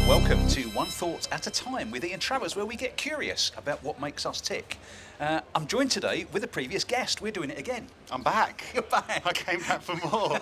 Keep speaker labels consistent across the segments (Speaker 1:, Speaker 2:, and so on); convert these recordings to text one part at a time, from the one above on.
Speaker 1: Welcome to One Thought at a Time with Ian Travers, where we get curious about what makes us tick. I'm joined today with a previous guest. We're doing it again.
Speaker 2: I'm back.
Speaker 1: You're back.
Speaker 2: I came back for more.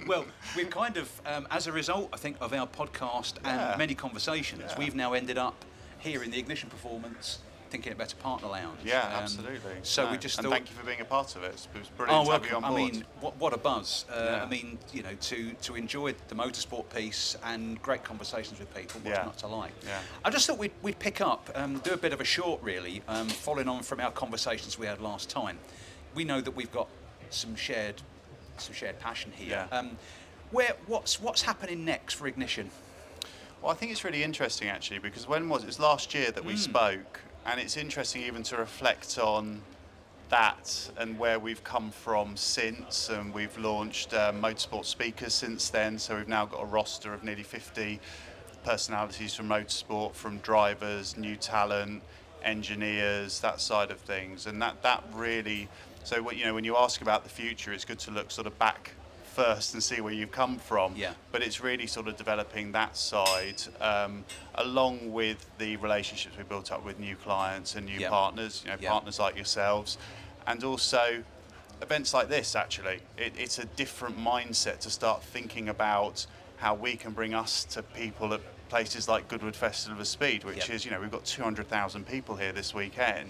Speaker 1: Well, we've kind of, as a result, I think, of our podcast and many conversations, we've now ended up here in the Ignition Performance Thinking It Better Partner Lounge.
Speaker 2: Yeah, absolutely.
Speaker 1: So we just thought...
Speaker 2: thank you for being a part of it. It was brilliant to have you on board.
Speaker 1: I mean, what a buzz. I mean, you know, to enjoy the motorsport piece and great conversations with people, what's not to like.
Speaker 2: Yeah.
Speaker 1: I just thought we'd pick up, do a bit of a short, really, following on from our conversations we had last time. We know that we've got some shared passion here.
Speaker 2: Yeah.
Speaker 1: What's happening next for Ignition?
Speaker 2: Well, I think it's really interesting, actually, because when was it? It was last year that we spoke, and it's interesting even to reflect on that and where we've come from since, and we've launched motorsport speakers since then, so we've now got a roster of nearly 50 personalities from motorsport, from drivers, new talent, engineers, that side of things, and that really, so what, you know, when you ask about the future, it's good to look sort of back first and see where you've come from.
Speaker 1: Yeah.
Speaker 2: But it's really sort of developing that side, along with the relationships we built up with new clients and new partners, you know, partners like yourselves, and also events like this. Actually, it's a different mindset to start thinking about how we can bring us to people at places like Goodwood Festival of Speed, which is, you know, we've got 200,000 people here this weekend,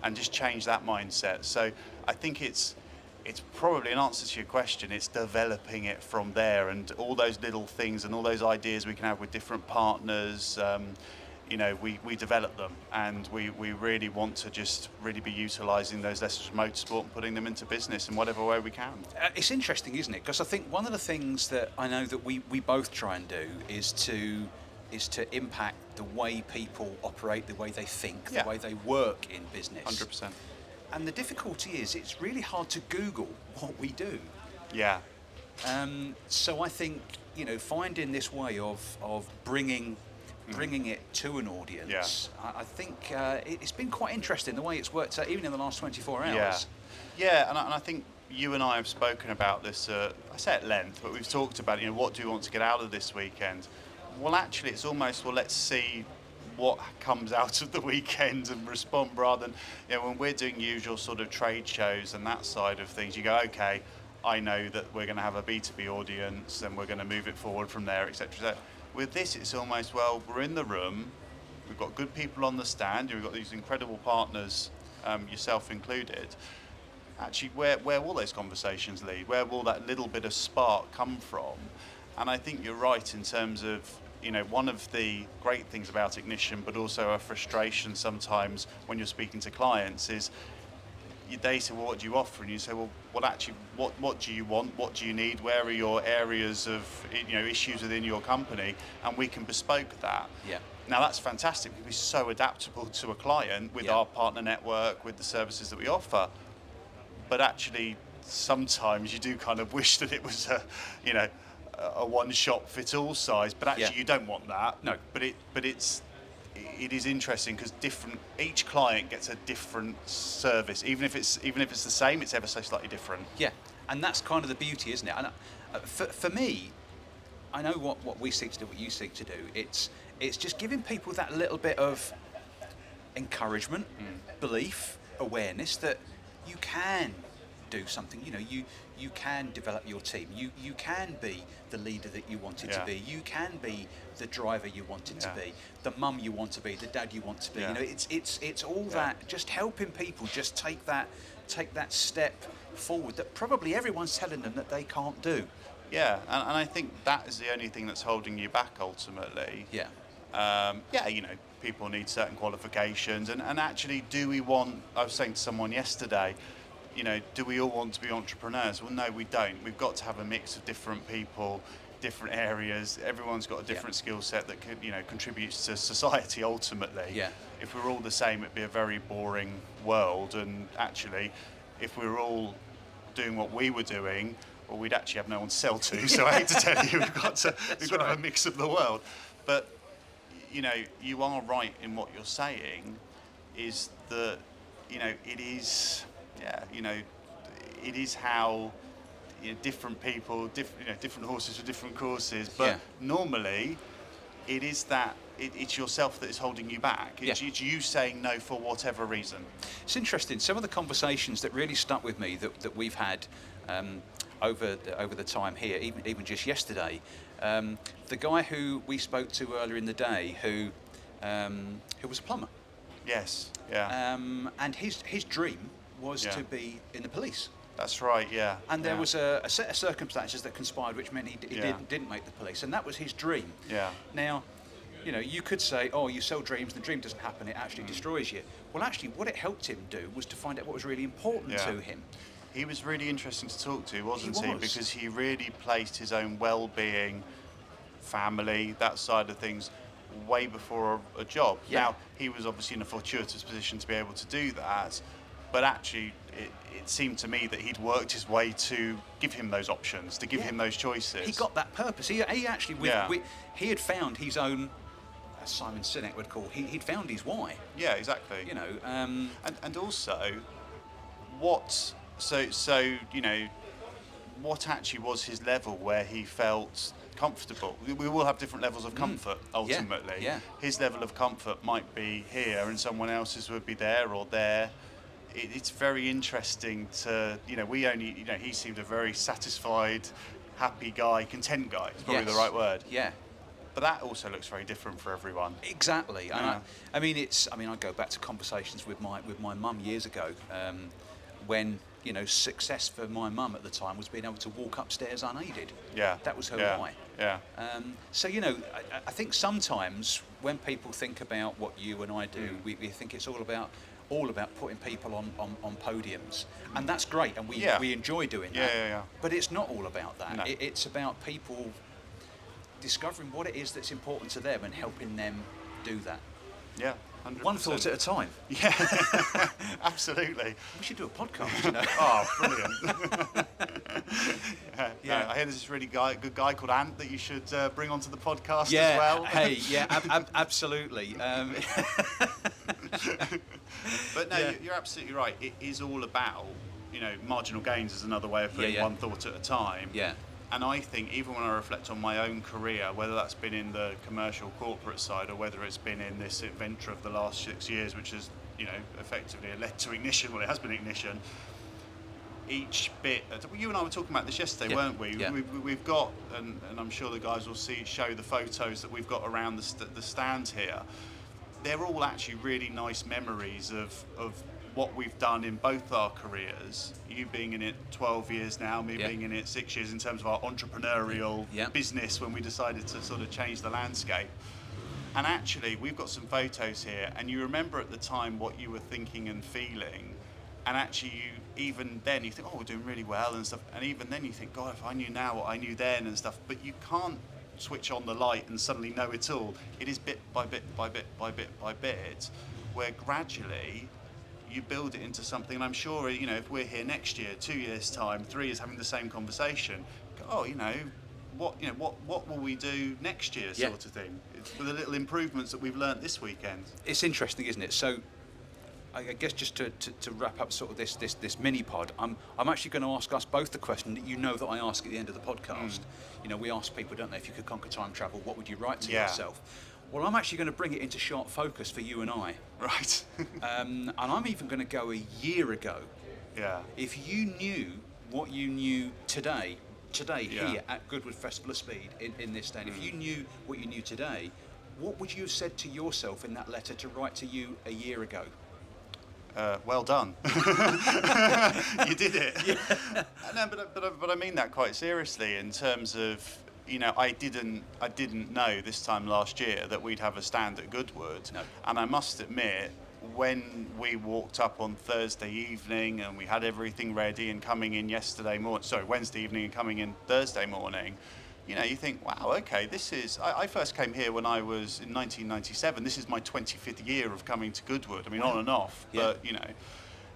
Speaker 2: and just change that mindset. So I think it's probably an answer to your question. It's developing it from there, and all those little things and all those ideas we can have with different partners. You know, we develop them, and we really want to just really be utilising those lessons from motorsport and putting them into business in whatever way we can.
Speaker 1: It's interesting, isn't it? Because I think one of the things that I know that we both try and do is to impact the way people operate, the way they think, the way they work in business.
Speaker 2: 100%.
Speaker 1: And the difficulty is it's really hard to Google what we do.
Speaker 2: Yeah.
Speaker 1: So I think, you know, finding this way of bringing it to an audience, I think it's been quite interesting the way it's worked out, even in the last 24 hours.
Speaker 2: Yeah, and I think you and I have spoken about this, I say at length, but we've talked about, you know, what do we want to get out of this weekend? Well, actually, it's almost, well, let's see what comes out of the weekend and respond, rather than, you know, when we're doing usual sort of trade shows and that side of things, you go, okay, I know that we're going to have a B2B audience and we're going to move it forward from there, etc. With this, it's almost, well, we're in the room, we've got good people on the stand, we've got these incredible partners, yourself included. Actually, where will those conversations lead? Where will that little bit of spark come from? And I think you're right in terms of, you know, one of the great things about Ignition, but also a frustration sometimes when you're speaking to clients, is they say, well, what do you offer? And you say, well, actually, what do you want? What do you need? Where are your areas of, you know, issues within your company? And we can bespoke that.
Speaker 1: Yeah.
Speaker 2: Now, that's fantastic because we're so adaptable to a client with our partner network, with the services that we offer. But actually, sometimes you do kind of wish that it was a one-shop fit-all size, but actually you don't want that.
Speaker 1: No.
Speaker 2: But it is interesting because each client gets a different service. Even if it's the same, it's ever so slightly different.
Speaker 1: Yeah, and that's kind of the beauty, isn't it? And for me, I know what we seek to do, what you seek to do. It's just giving people that little bit of encouragement, belief, awareness that you can do something. You know, you can develop your team. You can be the leader that you wanted to be. You can be the driver you wanted to be, the mum you want to be, the dad you want to be. You know, it's all that, just helping people just take that step forward that probably everyone's telling them that they can't do.
Speaker 2: Yeah, and I think that is the only thing that's holding you back ultimately.
Speaker 1: Yeah.
Speaker 2: You know, people need certain qualifications, and actually, do we want? I was saying to someone yesterday, you know, do we all want to be entrepreneurs? Well, no, we don't. We've got to have a mix of different people, different areas. Everyone's got a different skill set that could, you know, contributes to society ultimately.
Speaker 1: Yeah.
Speaker 2: If we're all the same, it'd be a very boring world. And actually, if we were all doing what we were doing, well, we'd actually have no one to sell to. So I hate to tell you, we've got to have a mix of the world. But you know, you are right in what you're saying. Is that, you know, it is. Yeah, you know, it is how different people, different horses for different courses. But
Speaker 1: Yeah.
Speaker 2: normally, it is that it's yourself that is holding you back. It's you saying no for whatever reason.
Speaker 1: It's interesting. Some of the conversations that really stuck with me that we've had over the time here, even just yesterday, the guy who we spoke to earlier in the day, who was a plumber.
Speaker 2: Yes. Yeah.
Speaker 1: And his dream was
Speaker 2: Yeah.
Speaker 1: to be in the police.
Speaker 2: That's right. Yeah.
Speaker 1: And there
Speaker 2: yeah.
Speaker 1: was a set of circumstances that conspired, which meant he
Speaker 2: Yeah.
Speaker 1: didn't make the police, and that was his dream.
Speaker 2: Yeah.
Speaker 1: Now, you could say, oh, you sell dreams, the dream doesn't happen, it actually destroys you. Well, actually, what it helped him do was to find out what was really important
Speaker 2: Yeah.
Speaker 1: to him.
Speaker 2: He was really interesting to talk to, wasn't
Speaker 1: He
Speaker 2: he?
Speaker 1: was.
Speaker 2: Because he really placed his own well-being, family, that side of things, way before a job.
Speaker 1: Yeah.
Speaker 2: Now, he was obviously in a fortuitous position to be able to do that, but actually, it seemed to me that he'd worked his way to give him those options, to give him those choices.
Speaker 1: He got that purpose. He actually, he had found his own, as Simon Sinek would call, he'd found his why.
Speaker 2: Yeah, exactly. And also, what actually was his level where he felt comfortable? We all have different levels of comfort, ultimately.
Speaker 1: Yeah.
Speaker 2: His level of comfort might be here and someone else's would be there or there. It's very interesting to, he seemed a very satisfied, happy guy, content guy, is probably the right word.
Speaker 1: Yeah.
Speaker 2: But that also looks very different for everyone.
Speaker 1: Exactly.
Speaker 2: Yeah.
Speaker 1: And I go back to conversations with my mum years ago, when success for my mum at the time was being able to walk upstairs unaided.
Speaker 2: Yeah.
Speaker 1: That was her why.
Speaker 2: Yeah.
Speaker 1: So I think sometimes when people think about what you and I do, we think it's all about putting people on podiums, and that's great, and we enjoy doing that.
Speaker 2: Yeah.
Speaker 1: But it's not all about that.
Speaker 2: No.
Speaker 1: It's about people discovering what it is that's important to them and helping them do that.
Speaker 2: Yeah. 100%.
Speaker 1: One thought at a time.
Speaker 2: Yeah, absolutely.
Speaker 1: We should do a podcast,
Speaker 2: Oh, brilliant. Yeah. I hear there's this really good guy called Ant that you should bring onto the podcast as well.
Speaker 1: Hey, absolutely.
Speaker 2: But no, you're absolutely right. It is all about, marginal gains is another way of putting one thought at a time.
Speaker 1: Yeah.
Speaker 2: And I think even when I reflect on my own career, whether that's been in the commercial corporate side or whether it's been in this adventure of the last 6 years, which has, effectively led to Ignition, well, it has been Ignition, each bit, you and I were talking about this yesterday, weren't we?
Speaker 1: Yeah.
Speaker 2: We've got, and I'm sure the guys will show the photos that we've got around the stand here. They're all actually really nice memories of what we've done in both our careers, you being in it 12 years now, me being in it 6 years in terms of our entrepreneurial business when we decided to sort of change the landscape. And actually, we've got some photos here, and you remember at the time what you were thinking and feeling, and actually even then you think, oh, we're doing really well and stuff, and even then you think, God, if I knew now what I knew then and stuff, but you can't switch on the light and suddenly know it all. It is bit by bit by bit by bit by bit, where gradually you build it into something. And I'm sure, if we're here next year, 2 years' time, 3 years, having the same conversation, what will we do next year, sort of thing, with the little improvements that we've learnt this weekend.
Speaker 1: It's interesting, isn't it? So I guess just to wrap up sort of this mini pod, I'm actually going to ask us both the question that that I ask at the end of the podcast. We ask people, don't they, if you could conquer time travel, what would you write to yourself? Well, I'm actually going to bring it into sharp focus for you and I.
Speaker 2: Right.
Speaker 1: And I'm even going to go a year ago.
Speaker 2: Yeah.
Speaker 1: If you knew what you knew today here at Goodwood Festival of Speed in this stand, if you knew what you knew today, what would you have said to yourself in that letter to write to you a year ago?
Speaker 2: Well done. You did it. Yeah. No, but I mean that quite seriously in terms of, I didn't know this time last year that we'd have a stand at Goodwood.
Speaker 1: No.
Speaker 2: And I must admit, when we walked up on Thursday evening and we had everything ready and coming in Wednesday evening and coming in Thursday morning, you think, wow, okay, this is... I first came here when I was in 1997. This is my 25th year of coming to Goodwood. I mean, on and off, but,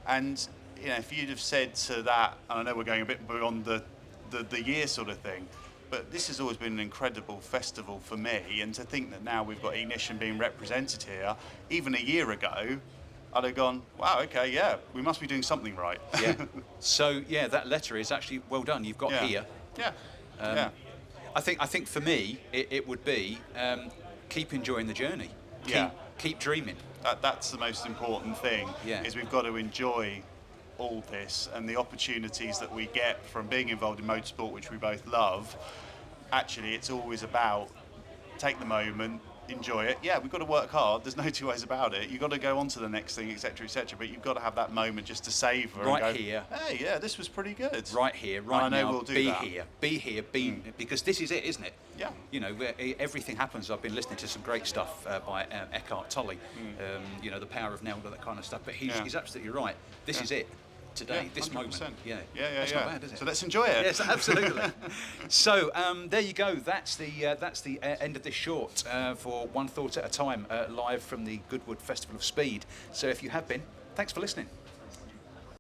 Speaker 2: And, if you'd have said to that, and I know we're going a bit beyond the year sort of thing, but this has always been an incredible festival for me, and to think that now we've got Ignition being represented here, even a year ago, I'd have gone, wow, okay, yeah, we must be doing something right.
Speaker 1: Yeah. So yeah, that letter is actually well done. You've got
Speaker 2: Yeah.
Speaker 1: here.
Speaker 2: Yeah.
Speaker 1: Um,
Speaker 2: Yeah.
Speaker 1: I think for me it would be keep enjoying the journey.
Speaker 2: Yeah.
Speaker 1: Keep dreaming.
Speaker 2: That's the most important thing.
Speaker 1: Yeah.
Speaker 2: Is we've got to enjoy all this and the opportunities that we get from being involved in motorsport, which we both love. Actually, it's always about take the moment, enjoy it. Yeah, we've got to work hard. There's no two ways about it. You've got to go on to the next thing, etc., etc. But you've got to have that moment just to savor
Speaker 1: Right
Speaker 2: and go,
Speaker 1: here.
Speaker 2: hey, yeah, this was pretty good.
Speaker 1: Right here, right
Speaker 2: and I know
Speaker 1: now.
Speaker 2: we'll do
Speaker 1: be
Speaker 2: that.
Speaker 1: here, because this is it, isn't it?
Speaker 2: Yeah.
Speaker 1: You know, where everything happens. I've been listening to some great stuff by Eckhart Tolle. You know, the power of now, all that kind of stuff. But he's absolutely right. This is it. Today,
Speaker 2: Yeah,
Speaker 1: this
Speaker 2: 100%.
Speaker 1: moment. Yeah.
Speaker 2: Yeah.
Speaker 1: That's not bad, is it?
Speaker 2: So let's enjoy it.
Speaker 1: Yes, absolutely. So there you go. That's the end of this short for One Thought at a Time, live from the Goodwood Festival of Speed. So if you have been, thanks for listening.